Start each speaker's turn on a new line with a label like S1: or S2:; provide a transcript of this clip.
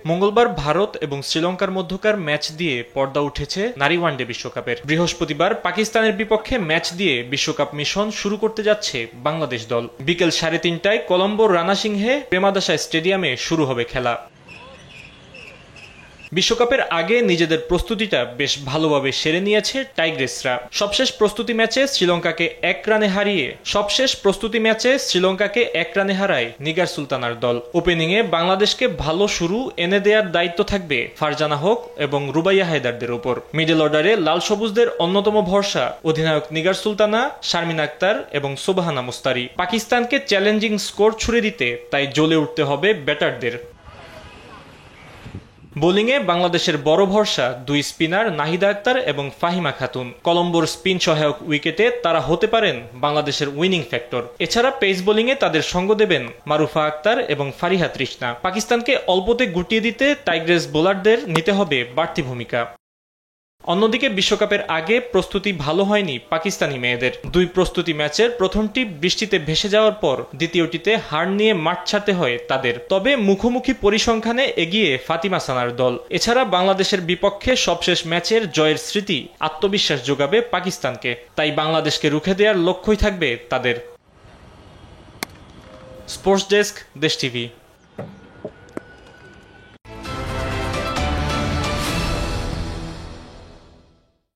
S1: মঙ্গলবার ভারত এবং শ্রীলঙ্কার মধ্যকার ম্যাচ দিয়ে পর্দা উঠেছে নারী ওয়ানডে বিশ্বকাপের। বৃহস্পতিবার পাকিস্তানের বিপক্ষে ম্যাচ দিয়ে বিশ্বকাপ মিশন শুরু করতে যাচ্ছে বাংলাদেশ দল। বিকেল 3:30টায় কলম্বোর রানা সিংহে প্রেমাদাসা স্টেডিয়ামে শুরু হবে খেলা। বিশ্বকাপের আগে নিজেদের প্রস্তুতিটা বেশ ভালোভাবে সেরে নিয়েছে টাইগ্রেসরা। সবশেষ প্রস্তুতি ম্যাচে শ্রীলঙ্কাকে এক রানে হারায় নিগার সুলতানার দল। ওপেনিংয়ে বাংলাদেশকে ভালো শুরু এনে দেওয়ার দায়িত্ব থাকবে ফারজানা হক এবং রুবাইয়া হায়দারদের উপর। মিডল অর্ডারে লাল সবুজদের অন্যতম ভরসা অধিনায়ক নিগার সুলতানা, শারমিন আক্তার এবং সোবাহানা মুস্তারি। পাকিস্তানকে চ্যালেঞ্জিং স্কোর ছুড়ে দিতে তাই জ্বলে উঠতে হবে ব্যাটারদের। বোলিংয়ে বাংলাদেশের বড় ভরসা দুই স্পিনার নাহিদা আক্তার এবং ফাহিমা খাতুন। কলম্বোর স্পিন সহায়ক উইকেটে তারা হতে পারেন বাংলাদেশের উইনিং ফ্যাক্টর। এছাড়া পেস বোলিংয়ে তাদের সঙ্গ দেবেন মারুফা আক্তার এবং ফারিহা তৃষ্ণা। পাকিস্তানকে অল্পতে গুটিয়ে দিতে টাইগ্রেস বোলারদের নিতে হবে বাড়তি ভূমিকা। অন্যদিকে বিশ্বকাপের আগে প্রস্তুতি ভালো হয়নি পাকিস্তানি মেয়েদের। দুই প্রস্তুতি ম্যাচের প্রথমটি বৃষ্টিতে ভেসে যাওয়ার পর দ্বিতীয়টিতে হার নিয়ে মাঠ ছাড়তে হয় তাদের। তবে মুখোমুখি পরিসংখ্যানে এগিয়ে ফাতিমা সানার দল। এছাড়া বাংলাদেশের বিপক্ষে সবশেষ ম্যাচের জয়ের স্মৃতি আত্মবিশ্বাস যোগাবে পাকিস্তানকে। তাই বাংলাদেশকে রুখে দেওয়ার লক্ষ্যই থাকবে তাদের। স্পোর্টস ডেস্ক, দেশ টিভি।